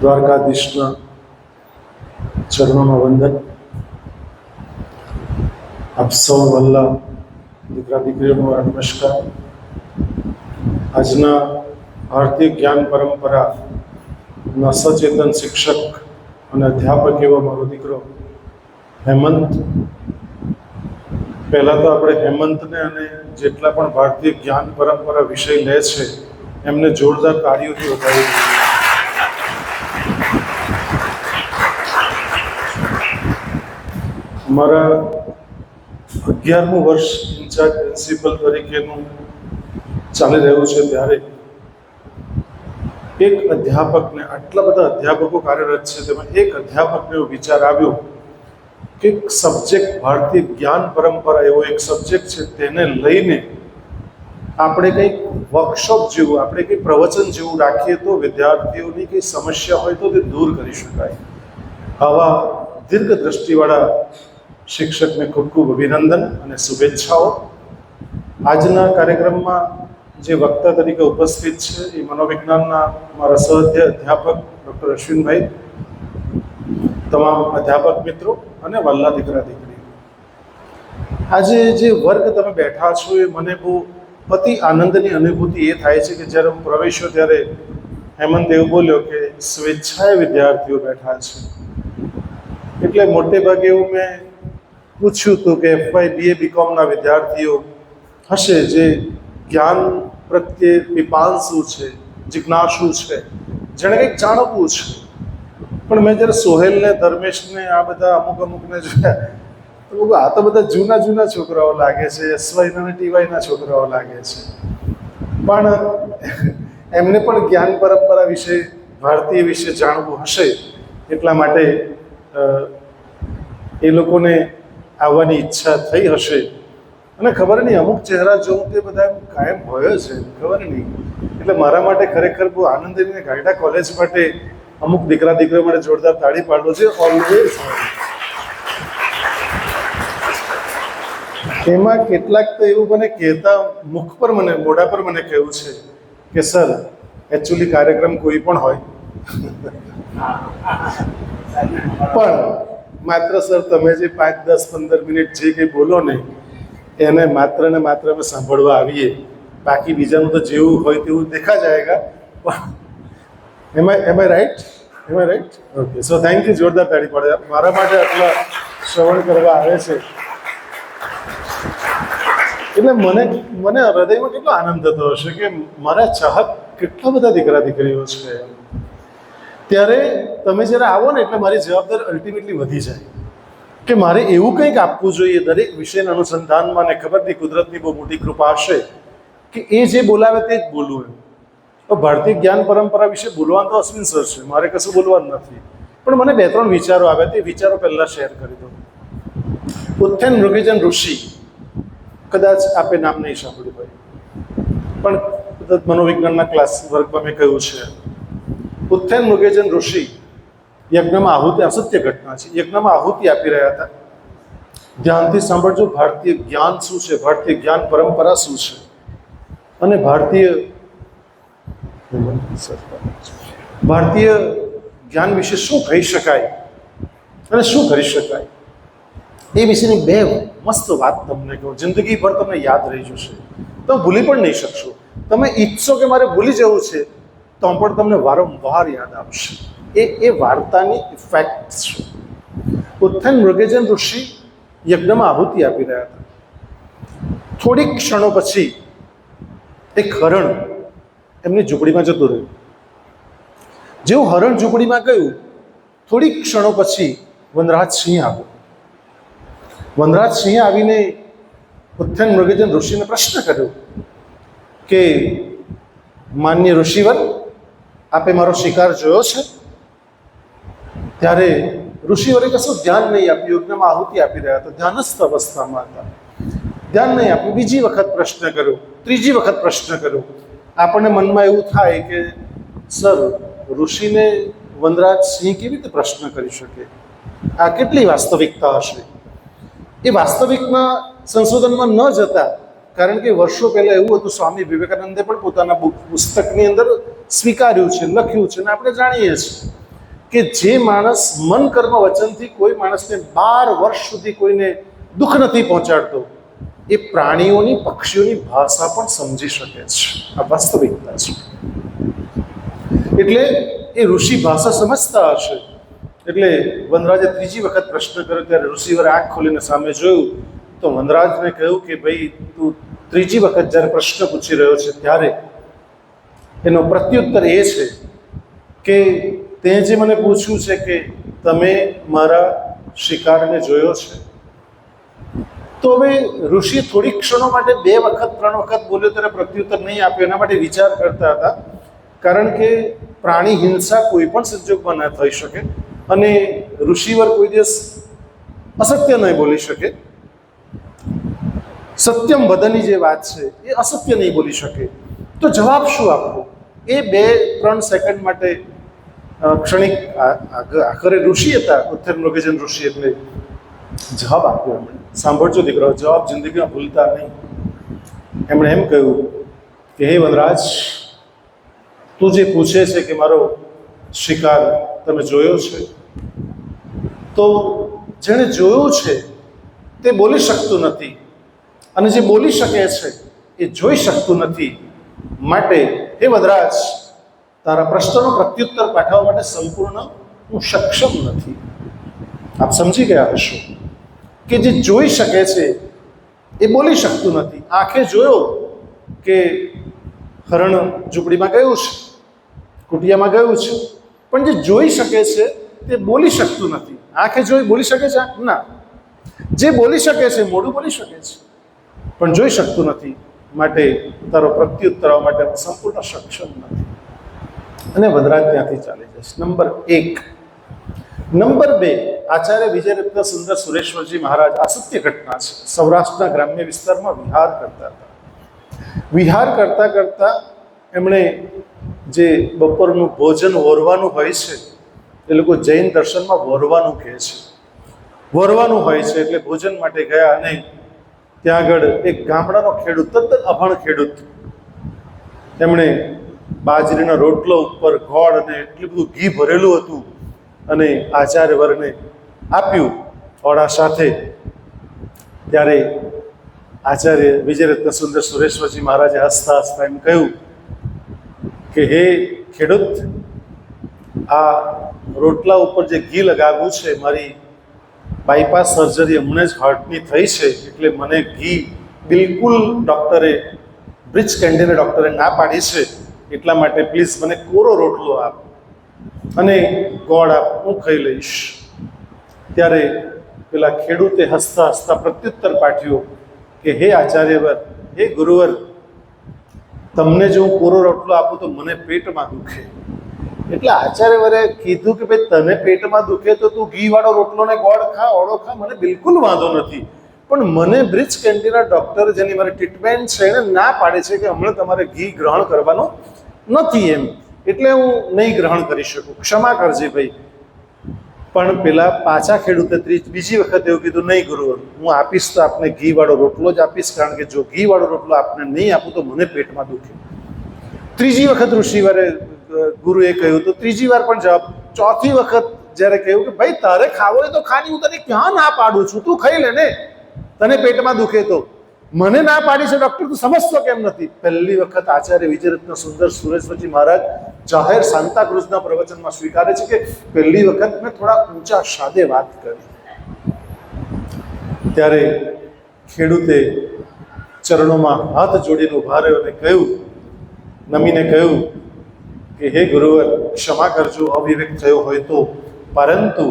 દ્વારકાધીશના ચરણોમાં વંદન. આપ સૌ વલ્લા દીકરા દીકરીઓનો નમસ્કાર. આજના ભારતીય જ્ઞાન પરંપરાના સચેતન શિક્ષક અને અધ્યાપક એવો મારો દીકરો હેમંત. પહેલાં તો આપણે હેમંતને અને જેટલા પણ ભારતીય જ્ઞાન પરંપરા વિષય લે છે એમને જોરદાર તાળીઓથી વધાવી દીધી. મારા 11મું વર્ષ ઇન્ચાર્જ પ્રિન્સિપલ તરીકેનું ચાલી રહ્યું છે ત્યારે એક અધ્યાપકને, આટલા બધા અધ્યાપકો કાર્યરત છે તેમાં એક અધ્યાપકને એવો વિચાર આવ્યો કે સબ્જેક્ટ ભારતીય જ્ઞાન પરંપરા એવો એક સબ્જેક્ટ છે, તેને લઈને આપણે કંઈક વર્કશોપ જેવું, આપણે કંઈક પ્રવચન જેવું રાખીએ તો વિદ્યાર્થીઓની કંઈ સમસ્યા હોય તો તે દૂર કરી શકાય. આવા દીર્ઘ દ્રષ્ટિવાળા શિક્ષકને ખૂબ ખૂબ અભિનંદન અને શુભેચ્છાઓ. આજના કાર્યક્રમમાં જે વક્તા તરીકે ઉપસ્થિત છે એ મનોવિજ્ઞાનના મારા અધ્યાપક ડૉક્ટર અશ્વિનભાઈ, તમામ અધ્યાપક મિત્રો અને વલ્લા દીકરા દીકરી. આજે જે વર્ગ તમે બેઠા છો એ મને બહુ અતિ આનંદની અનુભૂતિ એ થાય છે કે જ્યારે હું પ્રવેશ્યો ત્યારે હેમંત એવું બોલ્યો કે સ્વેચ્છાએ વિદ્યાર્થીઓ બેઠા છે. એટલે મોટે ભાગે એવું મેં પૂછ્યું હતું કે FY BA BComના વિદ્યાર્થીઓ હશે જે જ્ઞાન પ્રત્યે પીપાંસુ છે, જિજ્ઞાસુ છે, જેણે કંઈક જાણવું છે. પણ મેં જ્યારે સોહેલને, ધર્મેશને, આ બધા અમુકને જોયા તો આ તો બધા જૂના જૂના છોકરાઓ લાગે છે, SY અને TY ના છોકરાઓ લાગે છે. પણ એમને પણ જ્ઞાન પરંપરા વિશે, ભારતીય વિશે જાણવું હશે એટલા માટે એ લોકોને આવવાની ઈચ્છા થઈ હશે. અને ખબર નહીં, અમુક ચહેરા જોઉં તે બધા કાયમ હોય છે, ખબર નહીં. એટલે મારા માટે ખરેખર બહુ આનંદની ગાયડા કોલેજ માટે અમુક દીકરા દીકરીઓ માટે જોરદાર તાળી પાડવો છે. ઓલવેઝ એમાં કેટલાક તો એવું મને કહેતા મુખ પર, મને મોઢા પર મને કહેવું છે કે સર એકચ્યુઅલી કાર્યક્રમ કોઈ પણ હોય પણ માત્ર સર તમે જે 5, 10, 15 મિનિટ જે કંઈ બોલો ને એને માત્ર ને માત્ર અમે સાંભળવા આવીએ, બાકી બીજાનું તો જેવું હોય તેવું દેખા જાયગા. Am I right? Okay, so thank you. જોરદાર તાળી પડે મારા માટે આટલા શ્રવણ કરવા આવે છે. એટલે મને હૃદયમાં કેટલો આનંદ થતો હશે કે મારા ચાહક કેટલા બધા દીકરા દીકરીઓ છે. ત્યારે તમે જ્યારે આવો ને એટલે મારી જવાબદારી અલ્ટિમેટલી વધી જાય કે મારે એવું કંઈક આપવું જોઈએ દરેક વિષયના અનુસંધાનમાં. ને ખબર નહીં, કુદરતની બહુ મોટી કૃપા હશે કે એ જે બોલાવે તે જ બોલવું. એમ તો ભારતીય જ્ઞાન પરંપરા વિશે બોલવાનું તો અશ્વિન સર છે, મારે કશું બોલવાનું નથી. પણ મને 2-3 વિચારો આવ્યા, તે વિચારો પહેલાં શેર કરી દઉં. ઉત્થેન મૃગજન ઋષિ, કદાચ આપે નામ નહીં સાંભળ્યું હોય, પણ મનોવિજ્ઞાનના ક્લાસ વર્ગમાં મેં કહ્યું છે. ઉત્થેન મૃગજન ઋષિ યજ્ઞમાં આહુતિ, અસત્ય ઘટના છે, યજ્ઞમાં આહુતિ આપી રહ્યા હતા. ધ્યાનથી સાંભળજો, ભારતીય જ્ઞાન શું છે, ભારતીય જ્ઞાન પરંપરા શું છે અને ભારતીય જ્ઞાન વિશે શું કહી શકાય અને શું કરી શકાય એ વિશેની 2 મસ્ત વાત તમને કહું. જિંદગીભર તમને યાદ રહી જશે, તમે ભૂલી પણ નહીં શકશો. તમે ઈચ્છો કે મારે ભૂલી જવું છે તો પણ તમને વારંવાર યાદ આવશે. એ વાર્તાની ઇફેક્ટ છે. ઉત્થેન મૃગજન ઋષિ યજ્ઞમાં આહુતિ આપી રહ્યા હતા. થોડીક ક્ષણો પછી એક હરણ એમની ઝૂંપડીમાં જતું રહ્યું. જેવું હરણ ઝૂંપડીમાં ગયું, થોડીક ક્ષણો પછી વનરાજ સિંહ આવ્યો. વનરાજ સિંહ આવીને ઉત્થેન મૃગજન ઋષિને પ્રશ્ન કર્યો કે માન્ય ઋષિવર, આપે મારો શિકાર જોયો છે? ત્યારે ઋષિવરે કશું ધ્યાન નહીં આપ્યું, યજ્ઞમાં આહુતિ આપી રહ્યા હતા, ધ્યાનસ્થ અવસ્થામાં હતા, ધ્યાન નહીં આપ્યું. બીજી વખત પ્રશ્ન કર્યો, ત્રીજી વખત પ્રશ્ન કર્યો. આપણને મનમાં એવું થાય કે સર, ઋષિને વનરાજ સિંહ કેવી રીતે પ્રશ્ન કરી શકે? આ કેટલી વાસ્તવિકતા હશે? એ વાસ્તવિકના સંશોધનમાં ન જતા, કારણ કે વર્ષો પહેલાં એવું હતું, સ્વામી વિવેકાનંદે પણ પોતાના પુસ્તકની અંદર સ્વીકાર્યું છે, લખ્યું છે, અને આપણે જાણીએ છીએ કે જે માણસ મન કર્મ વચનથી કોઈ માણસને 12 વર્ષ સુધી કોઈને દુઃખ નથી પહોંચાડતો, એ પ્રાણીઓની પક્ષીઓની ભાષા પણ સમજી શકે છે. આ વાસ્તવિકતા છે. એટલે એ ઋષિ ભાષા સમજતા હશે. એટલે વનરાજે ત્રીજી વખત પ્રશ્ન કર્યો ત્યારે ઋષિવરે આંખ ખોલીને સામે જોયું તો વનરાજને કહ્યું કે ભાઈ તું ત્રીજી વખત જ્યારે પ્રશ્ન પૂછી રહ્યો છે ત્યારે એનો પ્રત્યુત્તર એ છે કે તે જે મને પૂછ્યું છે કે તમે મારા શિકારને જોયો છે. તો હવે ઋષિ થોડી ક્ષણો માટે 2 વખત 3 વખત બોલ્યો ત્યારે પ્રત્યુત્તર નહીં આપ્યો. એના માટે વિચાર કરતા હતા, કારણ કે પ્રાણી હિંસા કોઈ પણ સંજોગમાં ન થઈ શકે અને ઋષિવર કોઈ દિવસ અસત્ય નહીં બોલી શકે. સત્યમ વદનની જે વાત છે એ અસત્ય નહીં બોલી શકે. તો જવાબ શું આપવો? એ 2-3 સેકન્ડ માટે ક્ષણિક આખરે ઋષિ હતા, ઉત્તરમૃગજન ઋષિ, એટલે જવાબ આપ્યો એમણે. સાંભળજો દીકરો, જવાબ જિંદગીમાં ભૂલતા નહીં. એમણે એમ કહ્યું કે હે વનરાજ, તું જે પૂછે છે કે મારો શિકાર તમે જોયો છે, તો જેણે જોયું છે તે બોલી શકતું નથી અને જે બોલી શકે છે એ જોઈ શકતું નથી. માટે હે વનરાજ, તારા પ્રશ્નનો પ્રત્યુત્તર પાઠવવા માટે સંપૂર્ણ હું સક્ષમ નથી. આપ સમજી ગયા હશો કે જે જોઈ શકે છે એ બોલી શકતું નથી. આંખે જોયો કે હરણ ઝૂંપડીમાં ગયું છે, કુટિયામાં ગયું છે, પણ જે જોઈ શકે છે તે બોલી શકતું નથી. આંખે જોઈ બોલી શકે છે? ના. જે બોલી શકે છે મોઢું બોલી શકે છે, પણ જોઈ શકતું નથી. માટે તારો પ્રત્યુત્તર આવવા માટે સંપૂર્ણ સક્ષમ નથી. અને વનરાજ ત્યાંથી ચાલી જશે. નંબર 1. નંબર 2, આચાર્ય વિજયરત્ન સુંદર સુરેશ્વરજી મહારાજ. આ સત્ય ઘટના છે. સૌરાષ્ટ્રના ગ્રામ્ય વિસ્તારમાં વિહાર કરતા હતા. વિહાર કરતા કરતા એમણે જે બપોરનું ભોજન વોરવાનું હોય છે, એ લોકો જૈન દર્શનમાં વોરવાનું કહે છે. વોરવાનું હોય છે એટલે ભોજન માટે ગયા અને ત્યાં આગળ એક ગામડાનો ખેડૂત, તદ્દન અભણ ખેડૂત, એમણે બાજરીના રોટલો ઉપર ગોળ અને એટલું બધું ઘી ભરેલું હતું અને આચાર્ય વર્ગને આપ્યું ઓળા સાથે. ત્યારે આચાર્ય વિજયરત્ન સુંદર સુરેશ્વરજી મહારાજે હસતા હસતા એમ કહ્યું કે હે ખેડૂત, આ રોટલા ઉપર જે ઘી લગાવ્યું છે, મારી બાયપાસ સર્જરી હમણાં જ હાર્ટની થઈ છે, એટલે મને ઘી બિલકુલ ડૉક્ટરે, બ્રિજ કેન્ડીને ડૉક્ટરે ના પાડી છે, એટલા માટે પ્લીઝ મને કોરો રોટલો આપ અને ગોળ આપ, હું ખાઈ લઈશ. ત્યારે પેલા ખેડૂતે હસતા હસતા પ્રત્યુત્તર પાઠવ્યો કે હે આચાર્યવર, હે ગુરુવર, તમને જો હું કોરો રોટલો આપું તો મને પેટમાં દુખે. એટલે આચાર્યવરે કીધું કે ભાઈ તને પેટમાં દુખે તો તું ઘીવાળો રોટલો ને ગોળ ખા, ઓળો ખા, મને બિલકુલ વાંધો નથી, પણ મને બ્રિજ કેન્ટીના ડૉક્ટર જેની મારી ટ્રીટમેન્ટ છે એને ના પાડે છે કે હમણાં તમારે ઘી ગ્રહણ કરવાનો નથી એમ, એટલે હું નહીં ગ્રહણ કરી શકું, ક્ષમા કરજે ભાઈ. પણ પેલા પાછા ખેડૂતે બીજી વખત એવું કીધું, નહીં ગુરુવર, હું આપીશ તો આપને ઘીવાળો રોટલો જ આપીશ, કારણ કે જો ઘીવાળો રોટલો આપને નહીં આપું તો મને પેટમાં દુખે. ત્રીજી વખત ઋષિવારે ગુરુએ કહ્યું તો ત્રીજી વાર પણ જવાબ. ચોથી વખત જ્યારે કહ્યું કે ભાઈ તારે ખાવો હોય તો ખાની, હું તને ક્યાં ના પાડું છું, તું ખાઈ લે ને, તને પેટમાં દુખે તો. મને ના પાડી છે ડૉક્ટર, તું સમજતો કેમ નથી? પહેલી વખત આચાર્ય વિજયરત્ન સુંદર સુરેશ્વરજી મહારાજ જાહેર સાંતાક્રુઝના પ્રવચનમાં સ્વીકારે છે કે પહેલી વખત મેં થોડા ઊંચા સાદે વાત કરી. ત્યારે ખેડૂતે ચરણોમાં હાથ જોડીને ઉભા રહ્યો અને કહ્યું, નમીને કહ્યું કે હે ગુરુવર, ક્ષમા કરજો અવિવેક થયો હોય તો, પરંતુ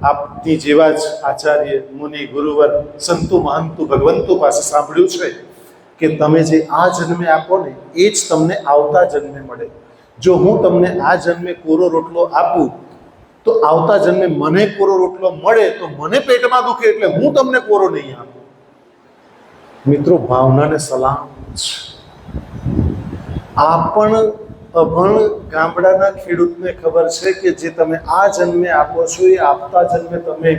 આપની જેવા જ આચાર્ય, મુનિ, ગુરુવર, સંતો, મહંતો, ભગવંતો પાસે સાંભળ્યું છે કે તમે જે આ જન્મે આપો ને એ જ તમને આવતા જન્મે મળે. જો હું તમને આ જન્મે કોરો રોટલો આપું તો આવતા જન્મે મને કોરો રોટલો મળે તો મને પેટમાં દુખે, એટલે હું તમને કોરો નહીં આપું. મિત્રો, ભાવનાને સલામ છે. આ પણ અભણ ગામડાના ખેડૂતને ખબર છે કે જે તમે આ જન્મે આપો છો એ આવતા જન્મે તમે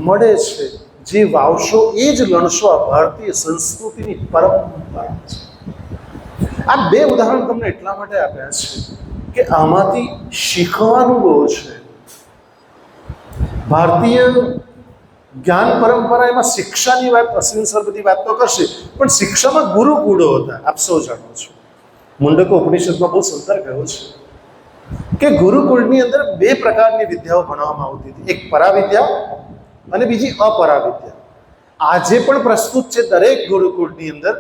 મળે છે. જે વાવશો એ જ લણશો. આ ભારતીય સંસ્કૃતિની પરંપરા છે. આ 2 ઉદાહરણ તમને એટલા માટે આપ્યા છે કે આમાંથી શીખવાનું બહુ છે. ભારતીય જ્ઞાન પરંપરા એમાં શિક્ષાની વાત અશ્વિન સર બધી વાત તો કરશે, પણ શિક્ષામાં ગુરુકુળો હતા. આપ સૌ જાણો છો, મુંડકો ઉપનિષદમાં બહુ સુંદર કહ્યું છે કે ગુરુકુળની અંદર બે પ્રકારની વિદ્યાઓ ભણવામાં આવતી હતી, એક પરાવિદ્યા અને બીજી અપરાવિદ્યા. આજે પણ પ્રસ્તુત છે દરેક ગુરુકુળની અંદર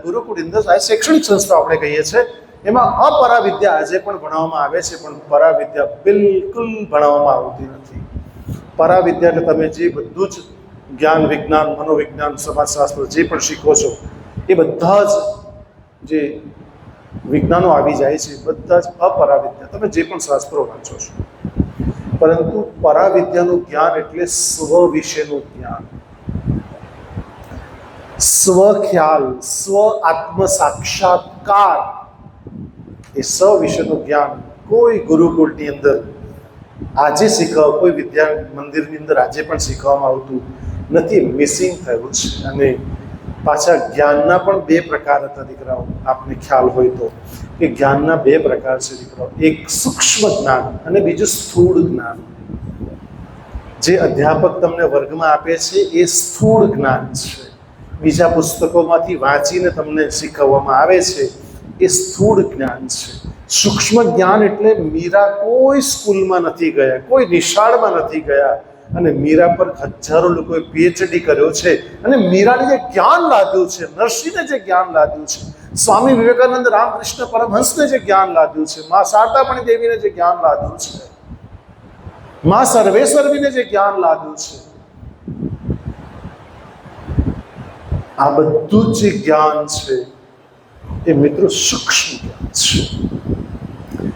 આ શૈક્ષણિક સંસ્થા આપણે કહીએ છીએ, એમાં અપરાવિદ્યા આજે પણ ભણવામાં આવે છે, પણ પરાવિદ્યા બિલકુલ ભણવામાં આવતી નથી. પરાવિદ્યા એટલે તમે જે બધું જ જ્ઞાન, વિજ્ઞાન, મનોવિજ્ઞાન, સમાજશાસ્ત્ર જે પણ શીખો છો એ બધા જ જે વિજ્ઞાનો આવી જાય છે બધા જ અપરાવિદ્યા, તમે જે પણ શાસ્ત્રો વાંચો છો. પરંતુ પરાવિદ્યાનું જ્ઞાન એટલે સ્વ વિશેનું જ્ઞાન, સ્વ ખ્યાલ, સ્વ આત્મ સાક્ષાત્કાર. એ સ્વ વિશેનું જ્ઞાન કોઈ ગુરુકુળની અંદર આજે શીખવા, કોઈ વિદ્યા મંદિરની અંદર આજે પણ શીખવામાં આવતું નથી, મિસિંગ થયું છે. અને પાછા જ્ઞાનના પણ બે પ્રકાર હતા દીકરાઓ, આપને ખ્યાલ હોય તો, કે જ્ઞાનના બે પ્રકાર છે દીકરાઓ, એક સૂક્ષ્મ જ્ઞાન અને બીજું સ્થૂળ જ્ઞાન. જે અધ્યાપક તમને વર્ગમાં આપે છે એ સ્થૂળ જ્ઞાન છે, બીજા પુસ્તકોમાંથી વાંચીને તમને શીખવવામાં આવે છે એ સ્થૂળ જ્ઞાન છે. સૂક્ષ્મ જ્ઞાન એટલે મીરા કોઈ સ્કૂલમાં નથી ગયા, કોઈ નિશાળમાં નથી ગયા, અને મીરા પર હજારો લોકોએ પીએચડી કર્યો છે, અને મીરાને જે જ્ઞાન લાદ્યું છે, નરસિંહને જે જ્ઞાન લાદ્યું છે, સ્વામી વિવેકાનંદ, રામકૃષ્ણ પરમહંસને જે જ્ઞાન લાદ્યું છે, મા શારદામણી દેવીને જે જ્ઞાન લાદ્યું છે, મા સર્વેશ્વરીને જે જ્ઞાન લાદ્યું છે, આ બધું જે જ્ઞાન છે એ મિત્રો સૂક્ષ્મ જ્ઞાન છે.